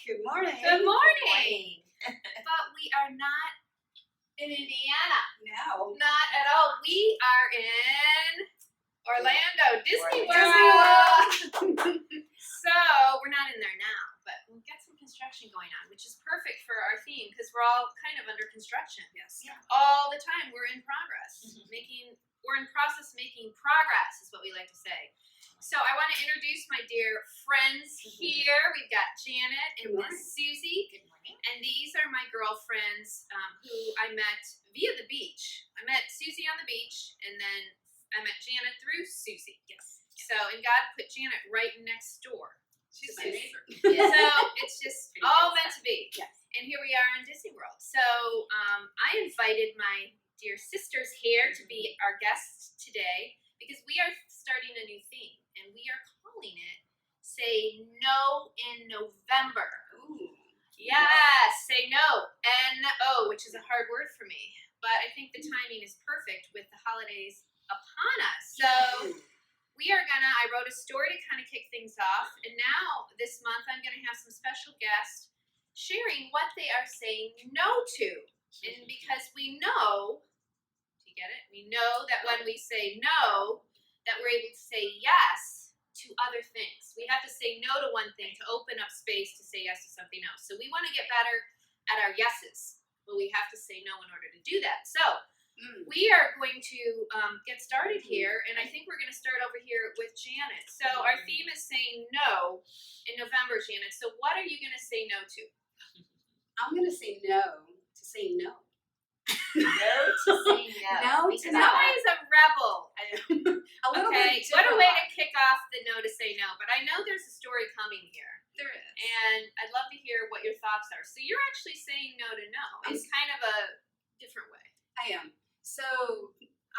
Good morning. Good morning. But we are not in Indiana. No. Not at all. We are in Orlando, Disney Disney World. So we're not in there now, but we've got some construction going on, which is perfect for our theme because we're all kind of under construction. Yes. Yeah. All the time. We're in progress. We're in process making progress is what we like to say. So I want to introduce my dear friends here. We've got Janet and Miss Susie. Good morning. And these are my girlfriends who I met via the beach. I met Susie on the beach, and then I met Janet through Susie. Yes. So, and God put Janet right next door. She's my neighbor. Yeah. So it's just all meant to be. Yes. And here we are in Disney World. So I invited my dear sisters here to be our guests today because we are starting a new theme, and we are calling it Say No in November. Ooh. Yes, say no. N-O, which is a hard word for me. But I think the timing is perfect with the holidays upon us. So I wrote a story to kind of kick things off. And now, this month, I'm going to have some special guests sharing what they are saying no to. And because we know, do you get it? We know that when we say no, that we're able to say yes to other things. We have to say no to one thing to open up space to say yes to something else. So we want to get better at our yeses, but we have to say no in order to do that. So we are going to get started here, and I think we're going to start over here with Janet. So our theme is saying no in November, Janet. So what are you going to say no to? I'm going to say no to saying no. No to say no. No to Because no. Nobody's a rebel. A little Okay, bit what a different way one. to kick off the no to say no. But I know there's a story coming here. There is. And I'd love to hear what your thoughts are. So you're actually saying no to no. It's kind of a different way. I am. So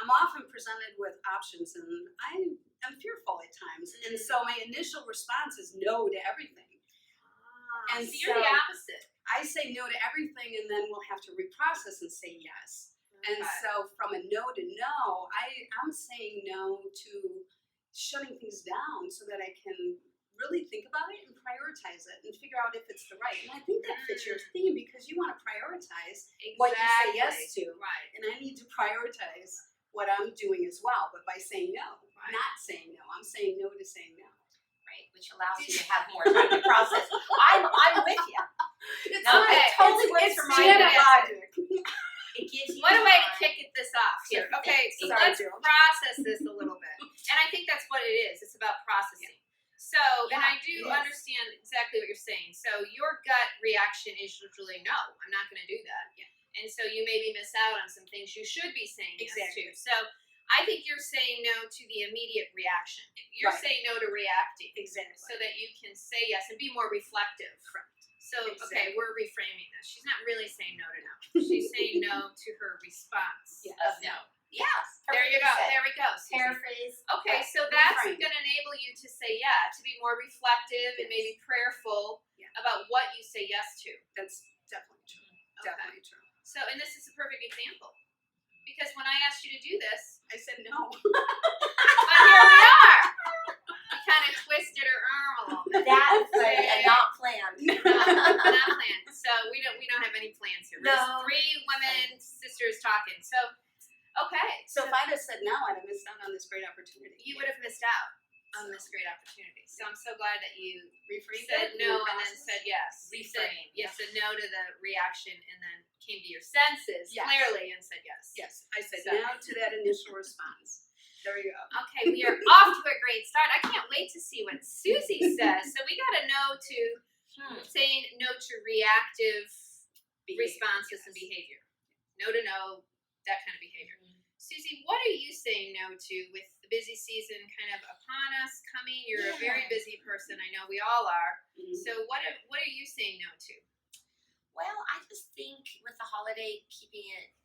I'm often presented with options, and I'm fearful at times. And so my initial response is no to everything. And And so you're the so- opposite. I say no to everything, and then we'll have to reprocess and say yes. And so from a no to no, I'm saying no to shutting things down so that I can really think about it and prioritize it and figure out if it's the right. And I think that fits your theme because you want to prioritize what you say yes to. Right. And I need to prioritize what I'm doing as well. But by saying no, Right. not saying no, I'm saying no to saying no. Right, which allows you to have more time to process. I'm with you. It's No, not- it totally works it's for my Janet logic. logic. It gives you What a way to time. kick this off here. to Okay, think. so Sorry, let's Jill. process this a little bit. And I think that's what it is. It's about processing. So, and I do it is. understand exactly what you're saying. So your gut reaction is usually no, I'm not going to do that. Yeah. And so you maybe miss out on some things you should be saying Exactly. yes to. So I think you're saying no to the immediate reaction. You're Right. saying no to reacting. Exactly. So that you can say yes and be more reflective. So, okay, Exactly. we're reframing this. She's not really saying no to no. She's saying no to her response Yes. of no. Yes. There you go. There we go. Susie. Paraphrase. Okay, Right. so that's Reframe. going to enable you to say yeah, to be more reflective and Yes. maybe prayerful Yeah. about what you say yes to. That's definitely true. Okay. Definitely true. So, and this is a perfect example. Because when I asked you to do this, I said no. but here we are. You kind of twisted her arm a little bit. That's and not planned. Not planned. So we don't have any plans here. We're just No. three women sisters talking. So okay. So if I'd have said no, I'd have missed out on this great opportunity. You would have missed out on this great opportunity. So I'm so glad that you Reframe said it, no and then reprocess. said yes. You said, Reframe, you said no to the reaction and then came to your senses Yes. clearly and said yes. Yes, I said So- no to that initial response. There we go. Okay, we are off to a great start. I can't wait to see what Susie says. So we got a no to saying no to reactive responses and behavior. No to no, that kind of behavior. Susie, what are you saying no to with the busy season kind of upon us coming? You're a very Yeah. busy person. I know we all are. Mhm. So what are you saying no to? Well, I just think with the holiday, keeping it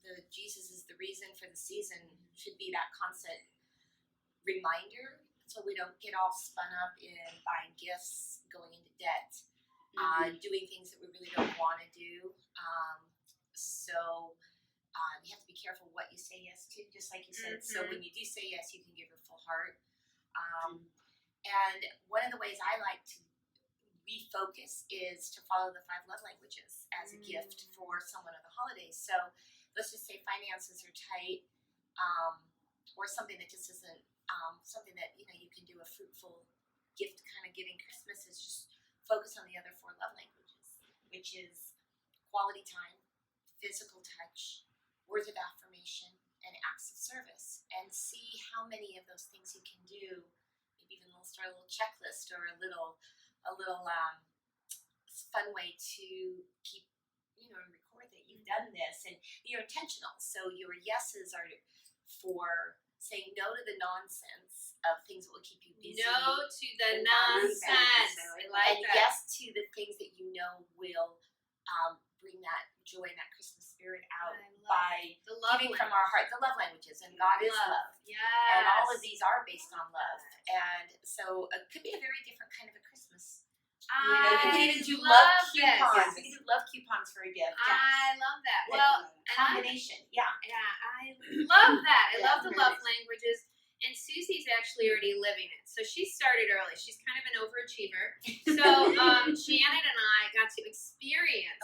the Jesus is the reason for the season should be that constant reminder, so we don't get all spun up in buying gifts, going into debt, doing things that we really don't want to do. So you have to be careful what you say yes to, just like you said. So when you do say yes, you can give your full heart. And one of the ways I like to refocus is to follow the 5 love languages as a gift for someone on the holidays. So let's just say finances are tight, or something that just isn't something that you can do a fruitful gift kind of giving. Christmas is just focus on the other 4 love languages, which is quality time, physical touch, words of affirmation, and acts of service, and see how many of those things you can do. Maybe even start a little checklist or a little fun way to keep, record that you've done this, and you're intentional. So your yeses are for saying no to the nonsense of things that will keep you busy. No to the nonsense. I like and that. yes to the things that will bring that joy and that Christmas spirit out by the love giving language. from our heart, the love languages, and God is love. Yes. And all of these are based on love. And so it could be a very different kind of a Christmas. You can even do love coupons. You can do love coupons for a gift. I love that. Well, combination. I love that. I love the very love languages. And Susie's actually already living it. So she started early. She's kind of an overachiever. So Janet and I got to experience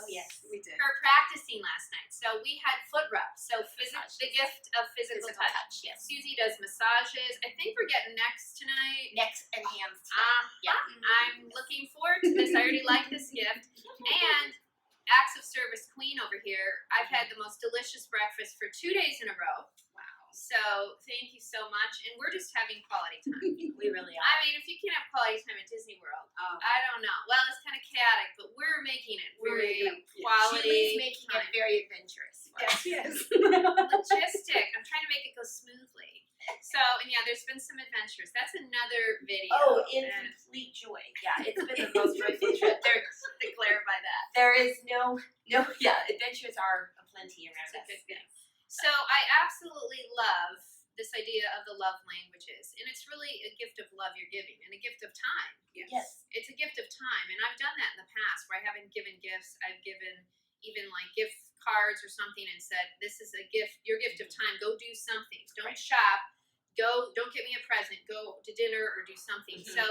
we did. her practicing last night. So we had foot rubs. So the gift of physical touch. Yes. Susie does massages. I think we're getting necks tonight. Necks and hands tonight. I'm looking forward to this. I already like this gift. And acts of service queen over here. I've had the most delicious breakfast for 2 days in a row. So thank you so much, and we're just having quality time. We really are. I mean, if you can't have quality time at Disney World, I don't know. Well, it's kind of chaotic, but we're making it very quality. Julie's making it very adventurous. Yes, she is. Logistic. I'm trying to make it go smoothly. So, and there's been some adventures. That's another video. Oh, in complete joy. Yeah, it's been the most joyful trip. To clarify that. There is no, adventures are aplenty around us. That's a good thing. So I absolutely love this idea of the love languages, and it's really a gift of love you're giving, and a gift of time. Yes. It's a gift of time, and I've done that in the past where I haven't given gifts. I've given even like gift cards or something and said, this is a gift, your gift of time, go do something. Don't shop, don't get me a present, go to dinner or do something. So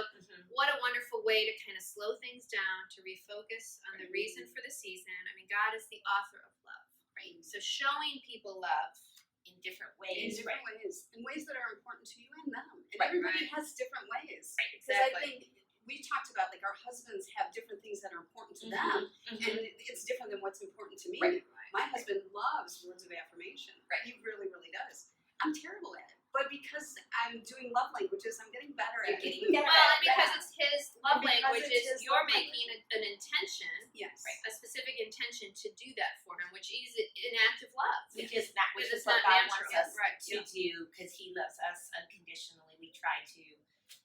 what a wonderful way to kind of slow things down, to refocus on the reason for the season. I mean, God is the author of love. Right. So showing people love in different ways. In ways that are important to you and them. And everybody has different ways. Right, because I think we talked about our husbands have different things that are important to them, and it's different than what's important to me. Right. My husband loves words of affirmation. Right. He really, really does. I'm terrible at it. But because I'm doing love languages, I'm getting better at it. Well, and because it's his love languages, you're making an intention, a specific intention to do that for him, which is an act of love. Which is what God wants us to do, because He loves us unconditionally. We try to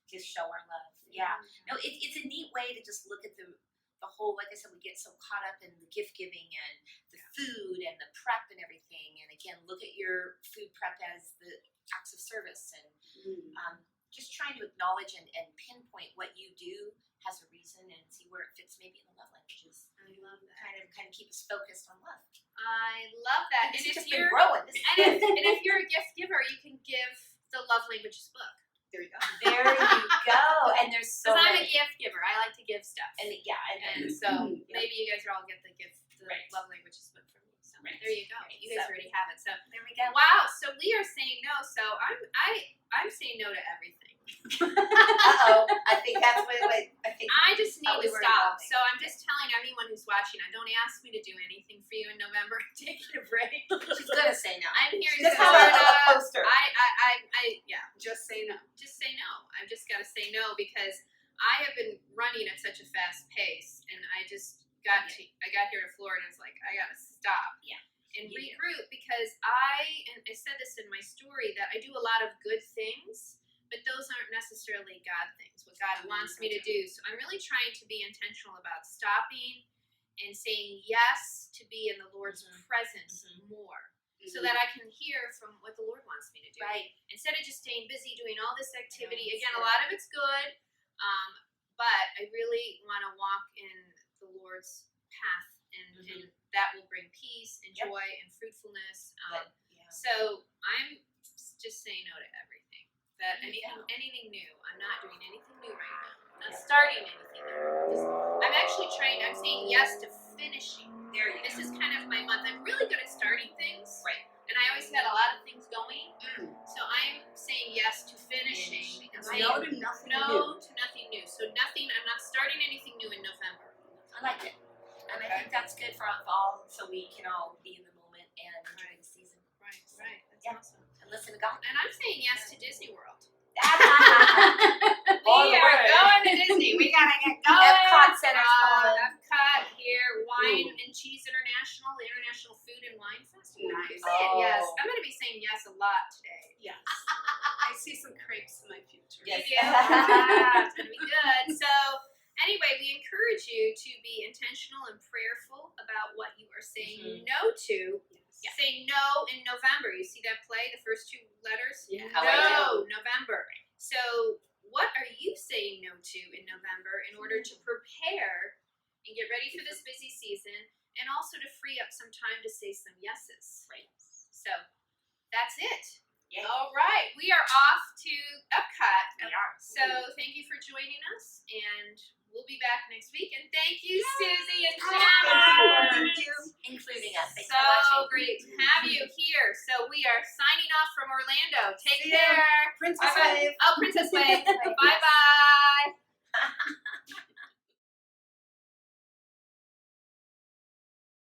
just show our love. Yeah. No, it's a neat way to just look at the whole, like I said, we get so caught up in the gift giving and the food and the prep and everything. And again, look at your food prep as the acts of service, and just trying to acknowledge and pinpoint what you do has a reason, and see where it fits maybe in the love languages. I love that. Kind of keep us focused on love. I love that. And if just you're been growing. and if you're a gift giver, you can give the love languages book. There you go. There you go. And there's so Because I'm many. a gift giver. I like to give stuff. And so maybe you guys all get the love languages book from me. So there you go. You guys already have it. So there we go. Wow. So we are saying no. So I'm saying no to everything. I think that's what I think. I just need to stop. Evolving. So I'm just telling anyone who's watching, don't ask me to do anything for you in November. I'm taking a break. She's gonna say no. I'm here in Just have a Florida. poster. Just say no. Just say no. I've just got to say no, because I have been running at such a fast pace, and I just got here to Florida, and it's like, I got to stop. Yeah. And regroup, because I said this in my story, that I do a lot of good things, but those aren't necessarily God things, what God wants me to do. So I'm really trying to be intentional about stopping and saying yes to be in the Lord's presence more, so that I can hear from what the Lord wants me to do. Right. Instead of just staying busy doing all this activity. Again, a lot of it's good, but I really want to walk in the Lord's path, and that will bring peace and joy and fruitfulness. So I'm just saying no to everything. That anything new. I'm not doing anything new right now. I'm not starting anything new. actually trying. I'm saying yes to finishing. There you This go. is kind of my month. I'm really good at starting things. Right. And I always had a lot of things going. So I'm saying yes to finishing. And saying No to nothing new. no to nothing new. So nothing, I'm not starting anything new in November. I like it. And I think that's good for our fall so we can all be in the moment and enjoy the season. Right, right. That's Yeah. awesome. And listen to God. And I'm saying yes to Disney World. All We the are way. going to Disney. We gotta get going. Epcot Center's calling. Epcot here, Wine and Cheese International, the International Food and Wine Festival. Nice. I'm saying yes. Oh. I'm gonna be saying yes a lot today. Yes. I see some crepes in my future. Yes. You do? Ah, it's gonna be good. So anyway, we encourage you to be intentional and prayerful about what you are saying no to. Yes. Say no in November. You see that play, the first two letters? Yeah. No, November. So what are you saying no to in November in order to prepare and get ready for this busy season and also to free up some time to say some yeses? Right. So that's it. Yay. All right. We are off to Epcot. We are. So thank you for joining us, and we'll be back next week. And thank you, Susie and Thank Janet. you. Including us. Thanks So for watching. great to have you here. So we are signing off from Orlando. Take See ya. care. Princess Bye-bye. Wave. Oh, Princess Wave. Bye-bye.